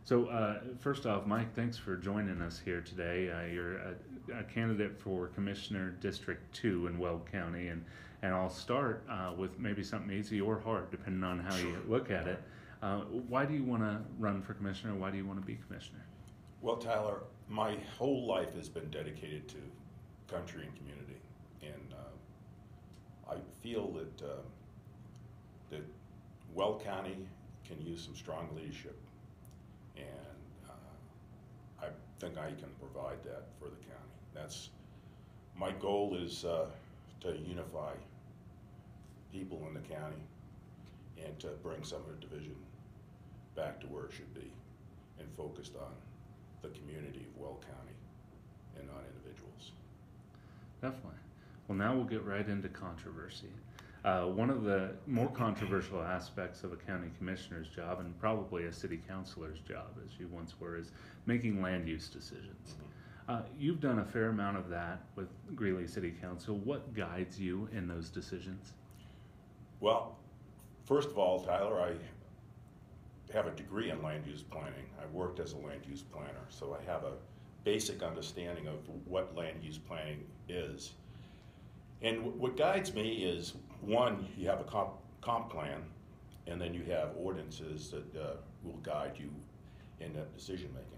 So first off, Mike, thanks for joining us here today. You're a candidate for Commissioner District 2 in Weld County, and I'll start with maybe something easy or hard, depending on how you look at it. Why do you want to run for commissioner? Why do you want to be commissioner? Well, Tyler, my whole life has been dedicated to country and community, and I feel that Weld County can use some strong leadership, and I think I can provide that for the county. That's my goal, is to unify people in the county and to bring some of the division back to where it should be and focused on the community of Weld County and not individuals. Definitely. Well, now we'll get right into controversy. One of the more controversial aspects of a county commissioner's job, and probably a city councilor's job, as you once were, is making land use decisions. You've done a fair amount of that with Greeley City Council. What guides you in those decisions? Well, first of all, Tyler, I have a degree in land use planning. I worked as a land use planner, so I have a basic understanding of what land use planning is. And what guides me is, one, you have a comp plan, and then you have ordinances that will guide you in that decision making.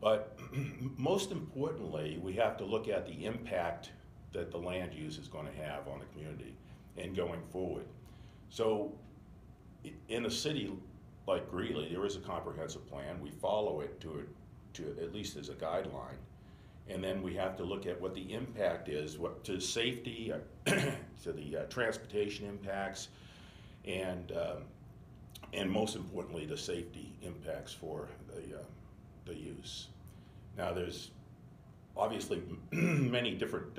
But most importantly, we have to look at the impact that the land use is going to have on the community and going forward. So in a city like Greeley, there is a comprehensive plan. We follow it to at least as a guideline. And then we have to look at what the impact is, to safety, to the transportation impacts, and most importantly, the safety impacts for the use. Now, there's obviously many different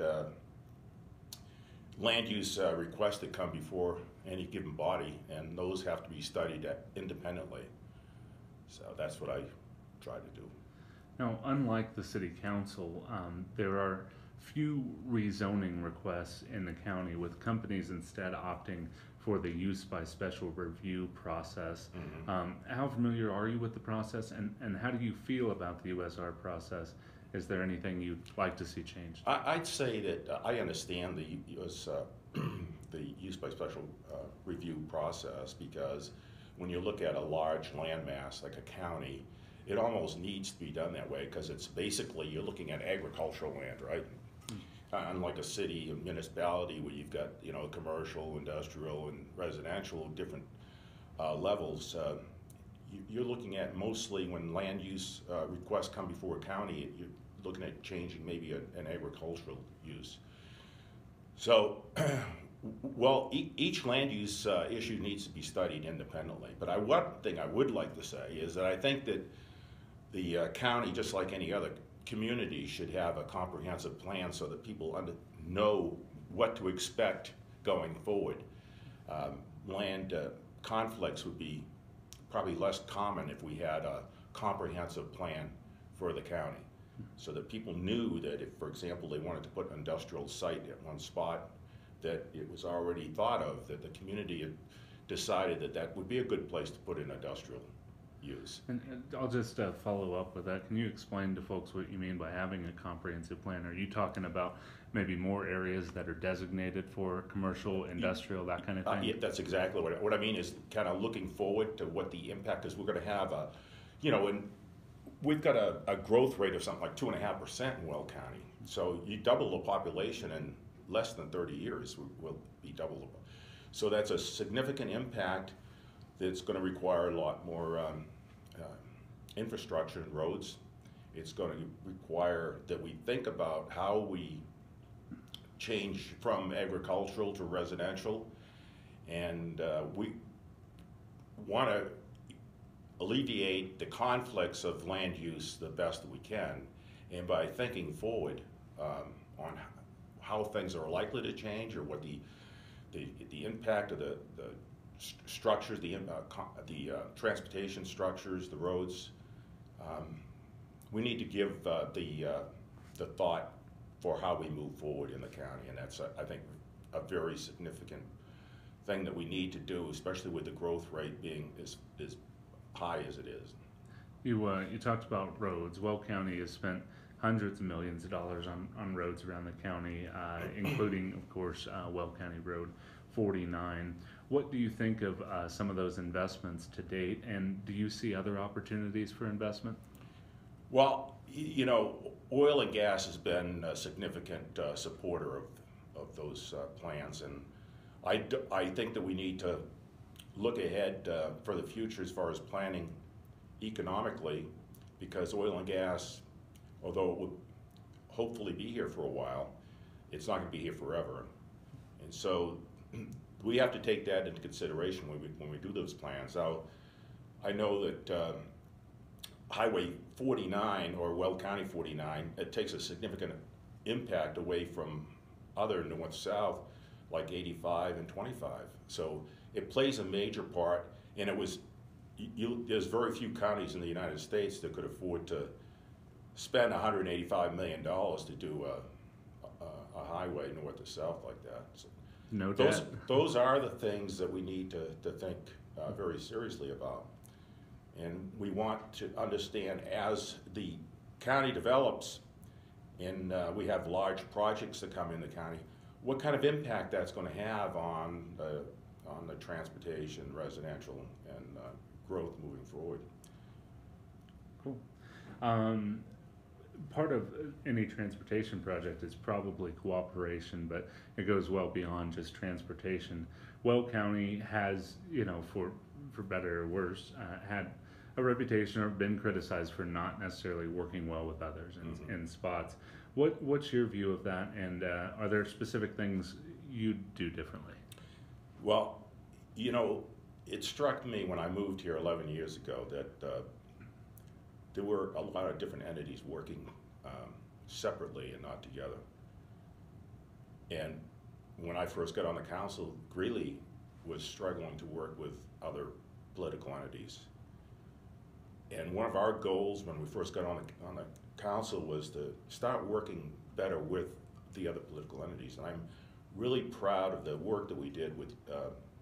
land use requests that come before any given body, and those have to be studied independently. So that's what I try to do. Now, unlike the city council, there are few rezoning requests in the county, with companies instead opting for the use by special review process. How familiar are you with the process, and how do you feel about the USR process? Is there anything you'd like to see changed? I'd say that I understand the use by special review process, because when you look at a large landmass like a county, it almost needs to be done that way, because it's basically, you're looking at agricultural land, right? Unlike a city, a municipality, where you've got, commercial, industrial, and residential, different levels, you're looking at, mostly when land use requests come before a county, you're looking at changing maybe an agricultural use. So, well, each land use issue needs to be studied independently. But one thing I would like to say is that I think that the county, just like any other community, should have a comprehensive plan so that people know what to expect going forward. Land conflicts would be probably less common if we had a comprehensive plan for the county, so that people knew that if, for example, they wanted to put an industrial site at one spot, that it was already thought of, that the community had decided that that would be a good place to put an industrial use. And I'll just follow up with that. Can you explain to folks what you mean by having a comprehensive plan? Are you talking about maybe more areas that are designated for commercial, industrial, that kind of thing? Yeah, that's exactly what I mean, is kind of looking forward to what the impact is. We're going to have and we've got a growth rate of something like 2.5% in Weld County. So you double the population in less than 30 years, will be double. So that's a significant impact that's going to require a lot more infrastructure and roads. It's going to require that we think about how we change from agricultural to residential, and we want to alleviate the conflicts of land use the best that we can, and by thinking forward on how things are likely to change, or what the impact of the structures, the transportation structures, the roads. We need to give the thought for how we move forward in the county, and that's, I think, a very significant thing that we need to do, especially with the growth rate being as high as it is. You talked about roads. Weld County has spent hundreds of millions of dollars on roads around the county, including, of course, Weld County Road 49. What do you think of some of those investments to date, and do you see other opportunities for investment? Well, you know, oil and gas has been a significant supporter of those plans, and I think that we need to look ahead for the future as far as planning economically, because oil and gas, although it would hopefully be here for a while, it's not going to be here forever. And so we have to take that into consideration when we do those plans. Now, I know that Highway 49 or Weld County 49, it takes a significant impact away from other north-south like 85 and 25. So it plays a major part, and it was, there's very few counties in the United States that could afford to spend $185 million to do a highway north to south like that. So No doubt. those are the things that we need to think very seriously about. And we want to understand as the county develops and we have large projects that come in the county, what kind of impact that's going to have on the transportation, residential, and growth moving forward. Cool. Part of any transportation project is probably cooperation, but it goes well beyond just transportation. Weld County has, you know, for better or worse, had a reputation or been criticized for not necessarily working well with others in spots. What's your view of that, and are there specific things you do differently? Well, you know, it struck me when I moved here 11 years ago that there were a lot of different entities working separately and not together. And when I first got on the council, Greeley was struggling to work with other political entities. And one of our goals when we first got on the council was to start working better with the other political entities. And I'm really proud of the work that we did with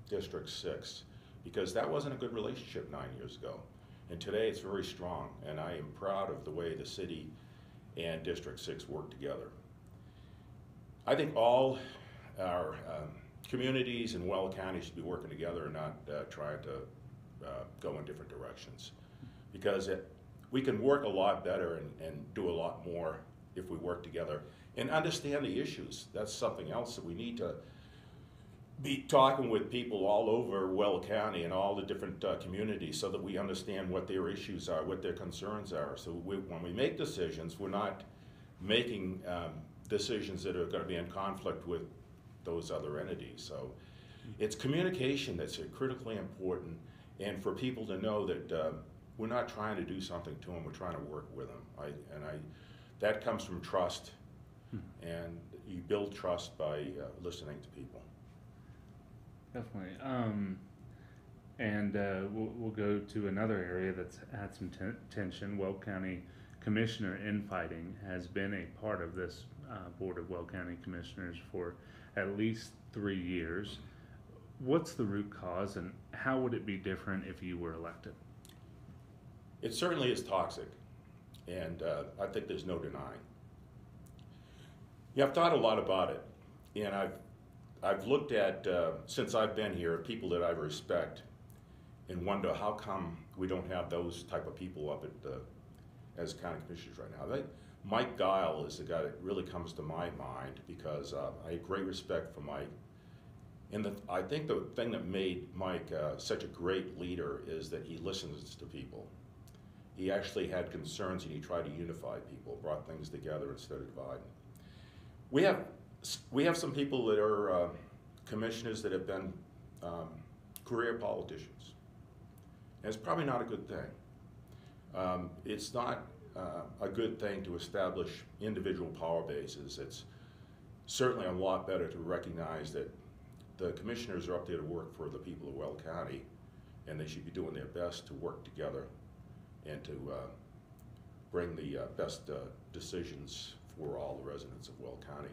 District 6, because that wasn't a good relationship 9 years ago. And today it's very strong, and I am proud of the way the city and District 6 work together. I think all our communities in Weld County should be working together and not trying to go in different directions. Because we can work a lot better and do a lot more if we work together and understand the issues. That's something else that we need to be talking with people all over Weld County and all the different communities so that we understand what their issues are, what their concerns are. So when we make decisions, we're not making decisions that are going to be in conflict with those other entities. So it's communication that's critically important, and for people to know that we're not trying to do something to them, we're trying to work with them. That comes from trust, and you build trust by listening to people. Definitely. We'll go to another area that's had some tension. Weld County Commissioner infighting has been a part of this Board of Weld County Commissioners for at least 3 years. What's the root cause, and how would it be different if you were elected? It certainly is toxic, and I think there's no denying. Yeah, I've thought a lot about it, and I've looked at, since I've been here, people that I respect and wonder how come we don't have those type of people up at as county commissioners right now. Mike Guile is the guy that really comes to my mind, because I have great respect for Mike. And I think the thing that made Mike such a great leader is that he listens to people. He actually had concerns and he tried to unify people, brought things together instead of dividing. We have some people that are commissioners that have been career politicians. And it's probably not a good thing. It's not a good thing to establish individual power bases. It's certainly a lot better to recognize that the commissioners are up there to work for the people of Weld County, and they should be doing their best to work together and to bring the best decisions for all the residents of Weld County.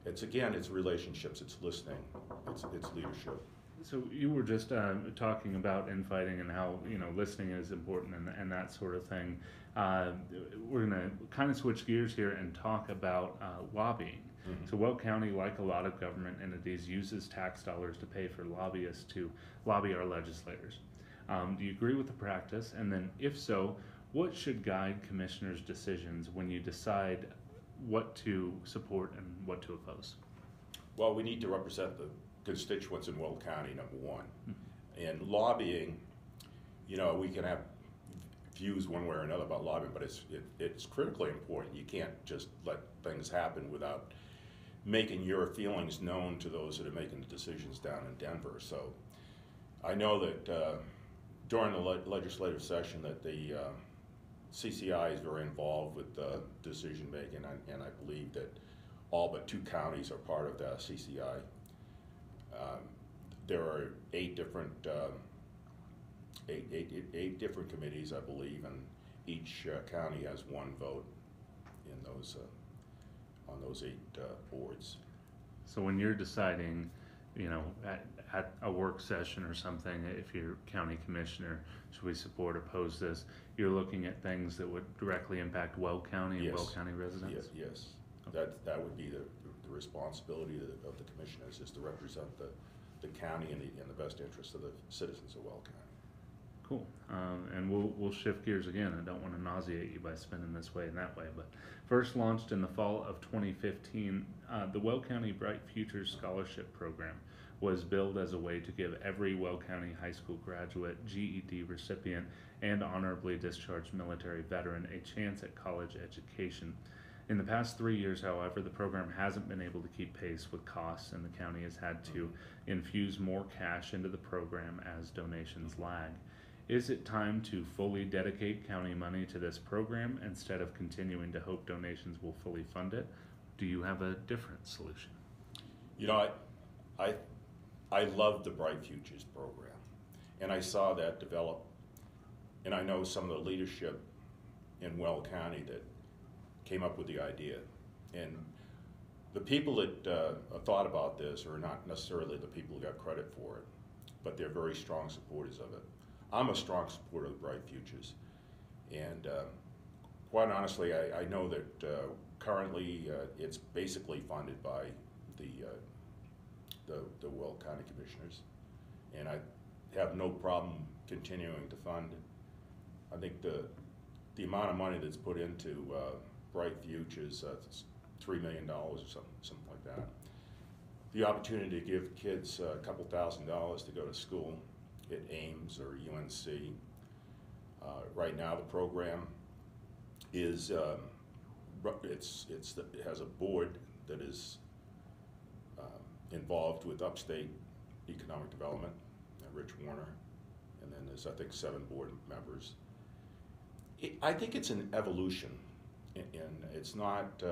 It's relationships, it's listening, it's leadership. So you were just talking about infighting and how listening is important and that sort of thing. We're going to kind of switch gears here and talk about lobbying. Mm-hmm. So Weld County, like a lot of government entities, uses tax dollars to pay for lobbyists to lobby our legislators. Do you agree with the practice? And then if so, what should guide commissioners' decisions when you decide what to support and what to oppose? Well, we need to represent the constituents in Weld County, number one. And lobbying, we can have views one way or another about lobbying, but it's critically important. You can't just let things happen without making your feelings known to those that are making the decisions down in Denver. So I know that during the legislative session that the CCI is very involved with decision making, and I believe that all but 2 counties are part of the CCI. There are 8 different committees, I believe, and each county has 1 vote in those on those 8 boards. So when you're deciding, at a work session or something, if you're county commissioner, should we support or oppose this? You're looking at things that would directly impact Weld County and Yes. Weld County residents. Yes. That would be the responsibility of the commissioners, is to represent the county in the best interest of the citizens of Weld County. Cool. And we'll shift gears again. I don't want to nauseate you by spinning this way and that way, but first launched in the fall of 2015, the Weld County Bright Futures Scholarship Program was billed as a way to give every Weld County high school graduate, GED recipient, and honorably discharged military veteran a chance at college education. In the past 3 years, however, the program hasn't been able to keep pace with costs, and the county has had to infuse more cash into the program as donations lag. Is it time to fully dedicate county money to this program instead of continuing to hope donations will fully fund it? Do you have a different solution? I love the Bright Futures program, and I saw that develop, and I know some of the leadership in Weld County that came up with the idea. And the people that thought about this are not necessarily the people who got credit for it, but they're very strong supporters of it. I'm a strong supporter of Bright Futures, and quite honestly, I know that currently it's basically funded by the Weld County Commissioners, and I have no problem continuing to fund it. I think the amount of money that's put into Bright Futures, $3 million or something like that. The opportunity to give kids a couple $1,000s to go to school at Ames or UNC. Right now, the program is it has a board that is involved with Upstate Economic Development, Rich Warner, and then there's, I think, 7 board members. I think it's an evolution, and it's not.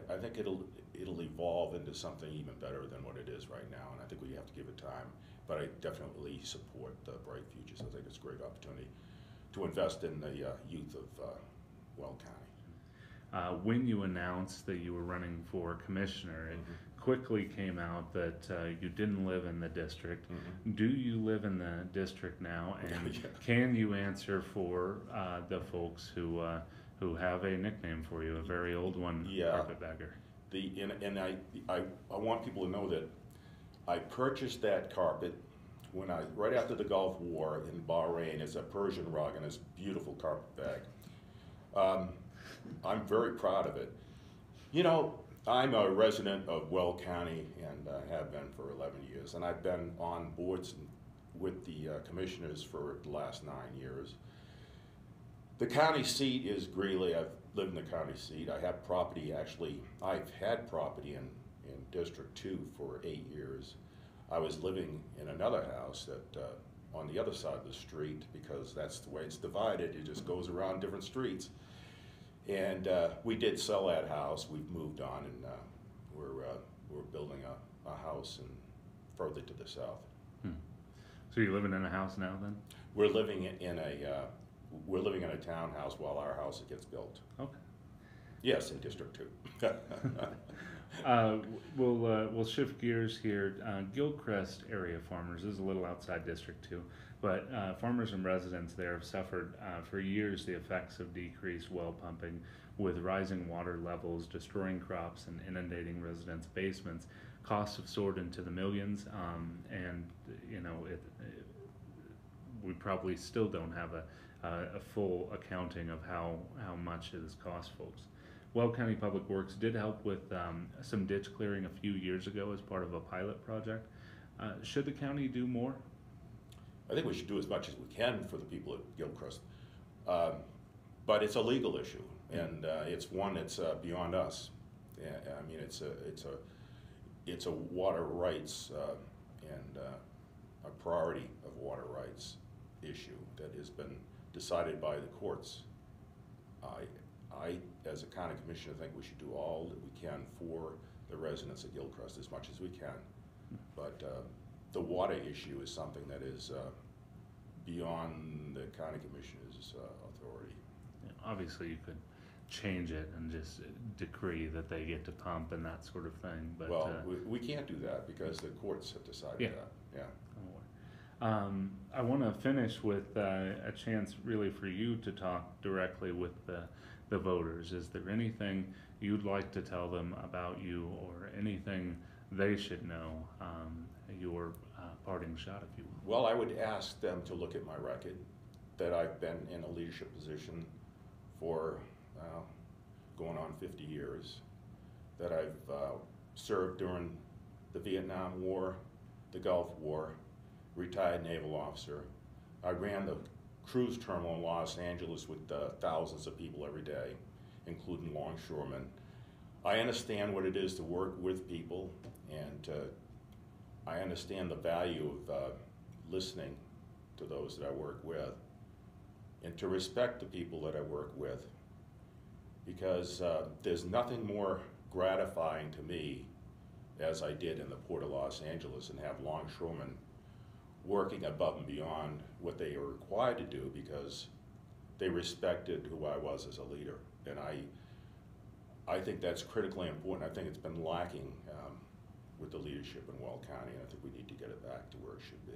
I think it'll evolve into something even better than what it is right now, and I think we have to give it time. But I definitely support the Bright Futures. I think it's a great opportunity to invest in the youth of Weld County. When you announced that you were running for commissioner, it quickly came out that you didn't live in the district. Do you live in the district now? And can you answer for the folks who have a nickname for you, a very old one, Carpetbagger? I want people to know that I purchased that carpet right after the Gulf War in Bahrain. It's a Persian rug and it's a beautiful carpet bag. I'm very proud of it. I'm a resident of Weld County and have been for 11 years, and I've been on boards with the commissioners for the last 9 years. The county seat is Greeley. I've lived in the county seat. I have property, actually. I've had property in District 2 for 8 years. I was living in another house that on the other side of the street, because that's the way it's divided. It just goes around different streets. And we did sell that house. We've moved on, and we're building a house further to the south. So you're living in a house now, then? We're living in a townhouse while our house gets built. Okay. Yes, in District 2. We'll shift gears here. Gilcrest area farmers, this is a little outside District 2, but farmers and residents there have suffered for years the effects of decreased well pumping, with rising water levels destroying crops and inundating residents' basements. Costs have soared into the millions, and we probably still don't have a full accounting of how much it has cost folks. Weld County Public Works did help with some ditch clearing a few years ago as part of a pilot project. Should the county do more? I think we should do as much as we can for the people at Gilcrest. But it's a legal issue, and it's one that's beyond us. I mean, it's a water rights and a priority of water rights issue that has been decided by the courts. I, as a county commissioner, think we should do all that we can for the residents of Gilcrest as much as we can. But the water issue is something that is beyond the county commissioner's authority. Yeah, obviously, you could change it and just decree that they get to pump and that sort of thing. But well, we can't do that because the courts have decided that. Yeah. I want to finish with a chance really for you to talk directly with the voters. Is there anything you'd like to tell them about you, or anything they should know? Your parting shot, if you will. Well, I would ask them to look at my record, that I've been in a leadership position for going on 50 years, that I've served during the Vietnam War, the Gulf War, retired naval officer. I ran the cruise terminal in Los Angeles with thousands of people every day, including longshoremen. I understand what it is to work with people, and I understand the value of listening to those that I work with, and to respect the people that I work with, because there's nothing more gratifying to me, as I did in the Port of Los Angeles, and have longshoremen working above and beyond what they are required to do because they respected who I was as a leader. And I think that's critically important. I think it's been lacking with the leadership in Weld County, and I think we need to get it back to where it should be.